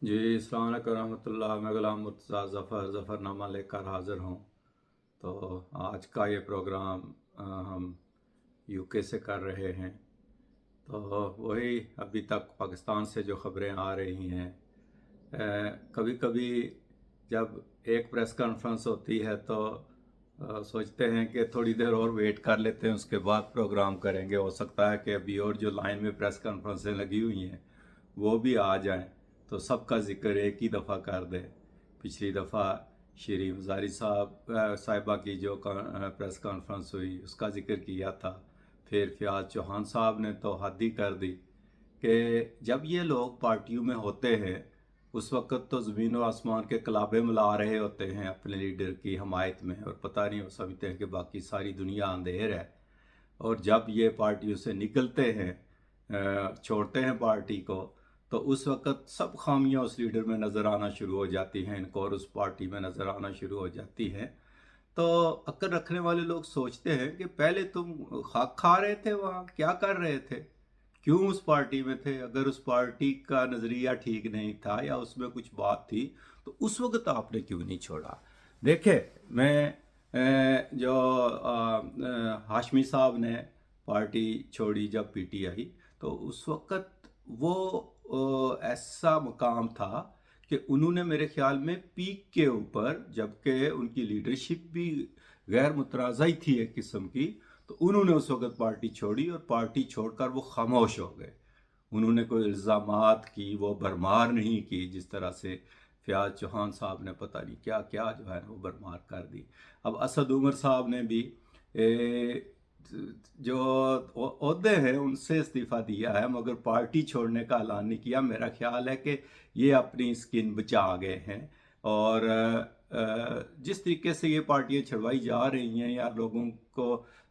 जी, अस्सलाम वालेकुम रहमतुल्लाह। मैं ग़ुलाम मुर्तज़ा ज़फ़रनामा लेकर हाज़िर हूँ। तो आज का ये प्रोग्राम हम यूके से कर रहे हैं। तो वही अभी तक पाकिस्तान से जो ख़बरें आ रही हैं, कभी कभी जब एक प्रेस कॉन्फ्रेंस होती है तो सोचते हैं कि थोड़ी देर और वेट कर लेते हैं, उसके बाद प्रोग्राम करेंगे। हो सकता है कि अभी और जो लाइन में प्रेस कॉन्फ्रेंसें लगी हुई हैं वो भी आ जाएं, तो सबका ज़िक्र एक ही दफ़ा कर दें। पिछली दफ़ा शरीफ मज़ारी साहिबा की जो प्रेस कॉन्फ्रेंस हुई उसका ज़िक्र किया था। फिर फ़याज़ चौहान साहब ने तो हद ही कर दी कि जब ये लोग पार्टियों में होते हैं उस वक़्त तो ज़मीन और आसमान के कलाबे मिला रहे होते हैं अपने लीडर की हमायत में, और पता नहीं वो समझते हैं कि बाकी सारी दुनिया अंधेर है। और जब ये पार्टियों से निकलते हैं, छोड़ते हैं पार्टी को, तो उस वक़्त सब खामियां उस लीडर में नज़र आना शुरू हो जाती हैं, इनको और उस पार्टी में नज़र आना शुरू हो जाती हैं। तो अक्ल रखने वाले लोग सोचते हैं कि पहले तुम खाक खा रहे थे, वहाँ क्या कर रहे थे, क्यों उस पार्टी में थे? अगर उस पार्टी का नज़रिया ठीक नहीं था या उसमें कुछ बात थी तो उस वक़्त आपने क्यों नहीं छोड़ा? देखे, मैं जो हाशमी साहब ने पार्टी छोड़ी जब पीटीआई, तो उस वक़्त वो ऐसा मकाम था कि उन्होंने मेरे ख्याल में पीक के ऊपर, जबकि उनकी लीडरशिप भी गैर मुतनाज़ थी एक किस्म की, तो उन्होंने उस वक़्त पार्टी छोड़ी और पार्टी छोड़कर वो खामोश हो गए। उन्होंने कोई इल्ज़ामात की वो भरमार नहीं की, जिस तरह से फ़याज़ चौहान साहब ने पता नहीं क्या क्या जो है ना वो भरमार कर दी। अब असद उमर साहब ने भी जो ओहदे हैं उनसे इस्तीफ़ा दिया है, मगर पार्टी छोड़ने का ऐलान नहीं किया। मेरा ख्याल है कि ये अपनी स्किन बचा गए हैं। और जिस तरीके से ये पार्टियां छड़वाई जा रही हैं या लोगों को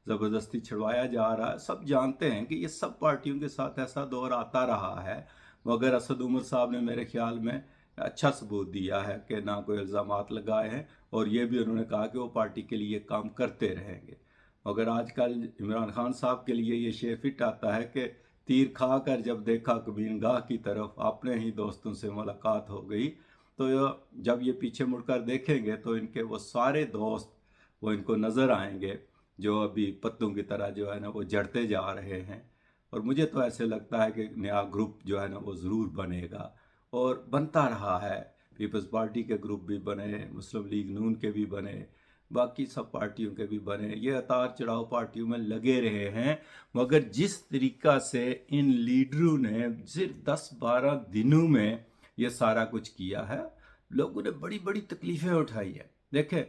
ज़बरदस्ती छड़वाया जा रहा है, सब जानते हैं कि ये सब पार्टियों के साथ ऐसा दौर आता रहा है। मगर असद उमर साहब ने मेरे ख्याल में अच्छा सबूत दिया है कि ना कोई इल्ज़ामात लगाए हैं, और ये भी उन्होंने कहा कि वो पार्टी के लिए काम करते रहेंगे। मगर आजकल इमरान खान साहब के लिए ये शेर फिट आता है कि तीर खा कर जब देखा कबीरगाह की तरफ, अपने ही दोस्तों से मुलाकात हो गई। तो जब ये पीछे मुड़कर देखेंगे तो इनके वो सारे दोस्त वो इनको नज़र आएंगे जो अभी पत्तों की तरह जो है ना वो जड़ते जा रहे हैं। और मुझे तो ऐसे लगता है कि नया ग्रुप जो है ना वो ज़रूर बनेगा और बनता रहा है। पीपल्स पार्टी के ग्रुप भी बने, मुस्लिम लीग नून के भी बने, बाकी सब पार्टियों के भी बने। ये उतार चढ़ाव पार्टियों में लगे रहे हैं, मगर जिस तरीका से इन लीडरों ने सिर्फ 10-12 दिनों में ये सारा कुछ किया है, लोगों ने बड़ी बड़ी तकलीफ़ें उठाई है। देखें,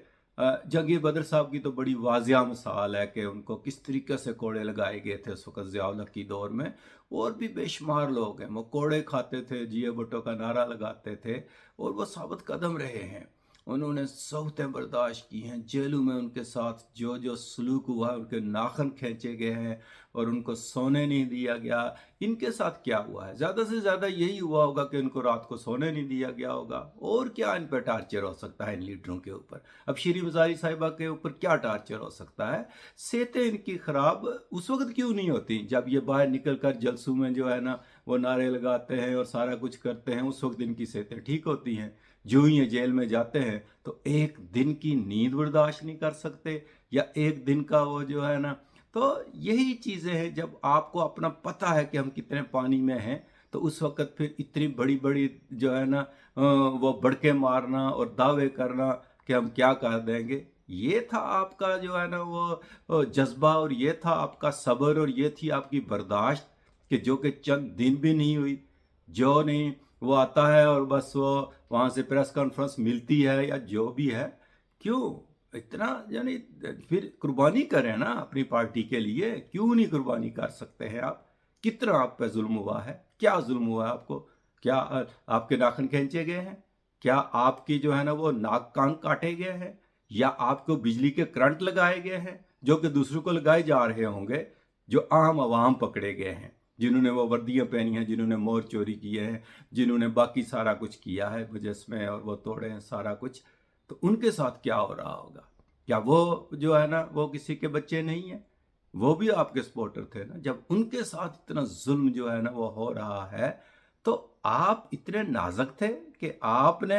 जंगीर बदर साहब की तो बड़ी वाजिया मिसाल है कि उनको किस तरीके से कोड़े लगाए गए थे उस वक़्त ज़िया-उल हक की दौर में। और भी बेशुमार लोग हैं, वो कोड़े खाते थे, जिए भुट्टो का नारा लगाते थे, और वो साबित कदम रहे हैं। उन्होंने सौतें बर्दाश्त की हैं, जेलों में उनके साथ जो जो सलूक हुआ, उनके नाखन खींचे गए हैं और उनको सोने नहीं दिया गया। इनके साथ क्या हुआ है? ज़्यादा से ज़्यादा यही हुआ होगा कि इनको रात को सोने नहीं दिया गया होगा। और क्या इन पर टार्चर हो सकता है इन लीडरों के ऊपर? अब शरीफ मज़ारी साहिबा के ऊपर क्या टार्चर हो सकता है? सेहतें इनकी ख़राब उस वक्त क्यों नहीं होती जब ये बाहर निकल कर जलसों में जो है ना वो नारे लगाते हैं और सारा कुछ करते हैं? उस वक्त इनकी सेहतें ठीक होती हैं। जो ही ये जेल में जाते हैं तो एक दिन की नींद बर्दाश्त नहीं कर सकते, या एक दिन का वो जो है ना। तो यही चीज़ें हैं, जब आपको अपना पता है कि हम कितने पानी में हैं, तो उस वक़्त फिर इतनी बड़ी बड़ी जो है ना वो बड़के मारना और दावे करना कि हम क्या कर देंगे। ये था आपका जो है ना वो जज्बा, और ये था आपका सब्र, और ये थी आपकी बर्दाश्त कि जो कि चंद दिन भी नहीं हुई। जो नहीं, वो आता है और बस वो वहाँ से प्रेस कॉन्फ्रेंस मिलती है या जो भी है। क्यों इतना, यानी फिर कुर्बानी करें ना अपनी पार्टी के लिए, क्यों नहीं कुर्बानी कर सकते हैं आप? कितना आप पे जुल्म हुआ है? क्या जुल्म हुआ है आपको? क्या आपके नाखून खींचे गए हैं? क्या आपकी जो है ना वो नाक कान काटे गए हैं? या आपको बिजली के करंट लगाए गए हैं जो कि दूसरों को लगाए जा रहे होंगे, जो आम आवाम पकड़े गए हैं, जिन्होंने वो वर्दियां पहनी हैं, जिन्होंने मोर चोरी किए हैं, जिन्होंने बाकी सारा कुछ किया है मुजस्मे और वो तोड़े हैं सारा कुछ, तो उनके साथ क्या हो रहा होगा? क्या वो जो है ना वो किसी के बच्चे नहीं हैं? वो भी आपके सपोर्टर थे ना। जब उनके साथ इतना जुल्म जो है ना वो हो रहा है, तो تو آپ اتنے نازک تھے کہ آپ نے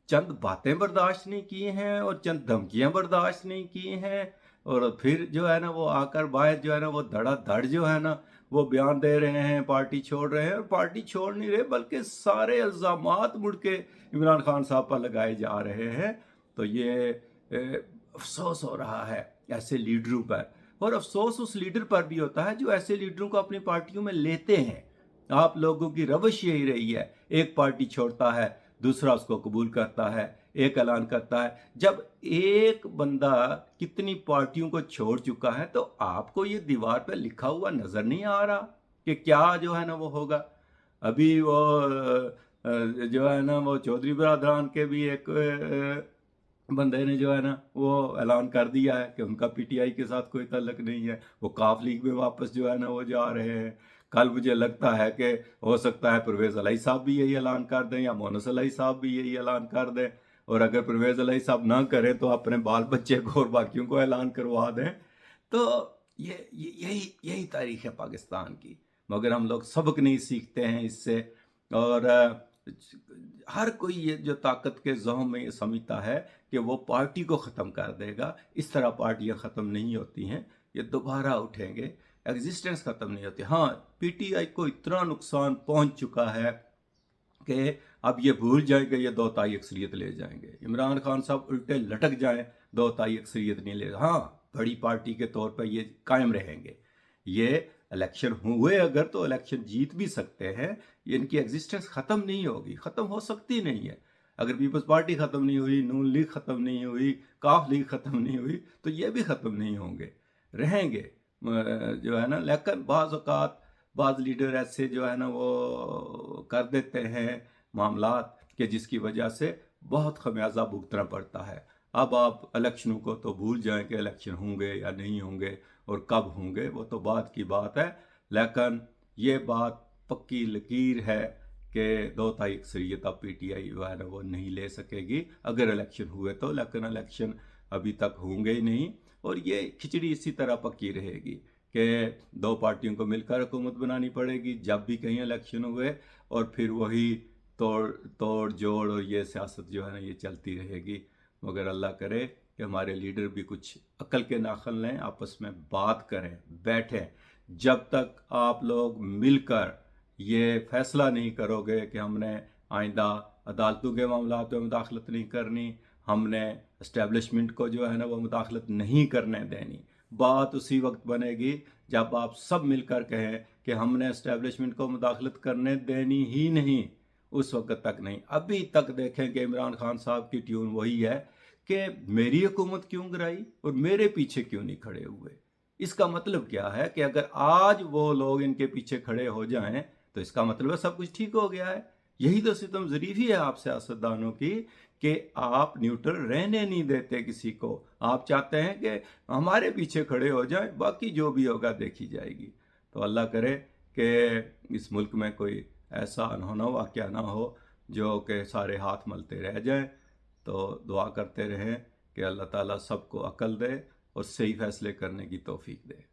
چند باتیں برداشت نہیں کی ہیں اور چند دھمکیاں برداشت نہیں کی ہیں، اور پھر جو ہے نا وہ آ کر باہر جو ہے نا وہ دھڑا دھڑ جو ہے نا وہ بیان دے رہے ہیں، پارٹی چھوڑ رہے ہیں، اور پارٹی چھوڑ نہیں رہے بلکہ سارے الزامات مڑ کے عمران خان صاحب پر لگائے جا رہے ہیں۔ تو یہ افسوس ہو رہا ہے ایسے لیڈروں پر، اور افسوس اس لیڈر پر بھی ہوتا ہے جو ایسے لیڈروں کو اپنی پارٹیوں میں لیتے ہیں۔ آپ لوگوں کی روش یہی رہی ہے، ایک پارٹی چھوڑتا ہے دوسرا اس کو قبول کرتا ہے، ایک اعلان کرتا ہے۔ جب ایک بندہ کتنی پارٹیوں کو چھوڑ چکا ہے تو آپ کو یہ دیوار پہ لکھا ہوا نظر نہیں آ رہا کہ کیا جو ہے نا وہ ہوگا؟ ابھی وہ جو ہے نا وہ چودھری برادران کے بھی ایک بندے نے جو ہے نا وہ اعلان کر دیا ہے کہ ان کا پی ٹی آئی کے ساتھ کوئی تعلق نہیں ہے، وہ کاف لیگ میں واپس جو ہے نا وہ جا رہے ہیں۔ کل مجھے لگتا ہے کہ ہو سکتا ہے پرویز الہی صاحب بھی یہی اعلان کر دیں یا مونس الہی صاحب بھی یہی اعلان کر دیں، اور اگر پرویز الہی صاحب نہ کریں تو اپنے بال بچے کو اور باقیوں کو اعلان کروا دیں۔ تو یہی تاریخ ہے پاکستان کی، مگر ہم لوگ سبق نہیں سیکھتے ہیں اس سے، اور ہر کوئی یہ جو طاقت کے زوم میں یہ سمجھتا ہے کہ وہ پارٹی کو ختم کر دے گا۔ اس طرح پارٹیاں ختم نہیں ہوتی ہیں، یہ دوبارہ اٹھیں گے، ایگزسٹنس ختم نہیں ہوتی۔ ہاں، پی ٹی آئی کو اتنا نقصان پہنچ چکا ہے کہ اب یہ بھول جائیں کہ یہ 2 اکثریت لے جائیں گے، عمران خان صاحب الٹے لٹک جائیں 2 اکثریت نہیں لے، ہاں بڑی پارٹی کے طور پر یہ قائم رہیں گے۔ یہ الیکشن ہوئے اگر تو الیکشن جیت بھی سکتے ہیں، ان کی ایگزسٹنس ختم نہیں ہوگی، ختم ہو سکتی نہیں ہے۔ اگر پیپلز پارٹی ختم نہیں ہوئی، نون لیگ ختم نہیں ہوئی، کاف لیگ ختم نہیں ہوئی، تو یہ بھی ختم نہیں ہوں گے، رہیں گے جو ہے نا۔ لیکن بعض اوقات بعض لیڈر ایسے جو ہے نا وہ کر دیتے ہیں معاملات کہ جس کی وجہ سے بہت خمیازہ بھگتنا پڑتا ہے۔ اب آپ الیکشنوں کو تو بھول جائیں کہ الیکشن ہوں گے یا نہیں ہوں گے اور کب ہوں گے، وہ تو بعد کی بات ہے، لیکن یہ بات پکی لکیر ہے کہ 2 اکثریت اب پی ٹی آئی جو ہے نا وہ نہیں لے سکے گی اگر الیکشن ہوئے تو، لیکن الیکشن ابھی تک ہوں گے ہی نہیں، اور یہ کھچڑی اسی طرح پکی رہے گی کہ 2 پارٹیوں کو مل کر حکومت بنانی پڑے گی جب بھی کہیں الیکشن ہوئے، اور پھر وہی توڑ جوڑ اور یہ سیاست جو ہے نا یہ چلتی رہے گی۔ مگر اللہ کرے کہ ہمارے لیڈر بھی کچھ عقل کے ناخن لیں، آپس میں بات کریں، بیٹھیں۔ جب تک آپ لوگ مل کر یہ فیصلہ نہیں کرو گے کہ ہم نے آئندہ عدالتوں کے معاملات میں مداخلت نہیں کرنی، ہم نے اسٹیبلشمنٹ کو جو ہے نا وہ مداخلت نہیں کرنے دینی، بات اسی وقت بنے گی جب آپ سب مل کر کہیں کہ ہم نے اسٹیبلشمنٹ کو مداخلت کرنے دینی ہی نہیں، اس وقت تک نہیں۔ ابھی تک دیکھیں کہ عمران خان صاحب کی ٹیون وہی ہے کہ میری حکومت کیوں گرائی اور میرے پیچھے کیوں نہیں کھڑے ہوئے۔ اس کا مطلب کیا ہے کہ اگر آج وہ لوگ ان کے پیچھے کھڑے ہو جائیں تو اس کا مطلب ہے سب کچھ ٹھیک ہو گیا ہے۔ یہی تو ستم ظریفی ہے آپ سیاستدانوں کی کہ آپ نیوٹرل رہنے نہیں دیتے کسی کو، آپ چاہتے ہیں کہ ہمارے پیچھے کھڑے ہو جائیں، باقی جو بھی ہوگا دیکھی جائے گی۔ تو اللہ کرے کہ اس ملک میں کوئی ایسا انہونا واقعہ نہ ہو جو کہ سارے ہاتھ ملتے رہ جائیں۔ تو دعا کرتے رہیں کہ اللہ تعالیٰ سب کو عقل دے اور صحیح فیصلے کرنے کی توفیق دے۔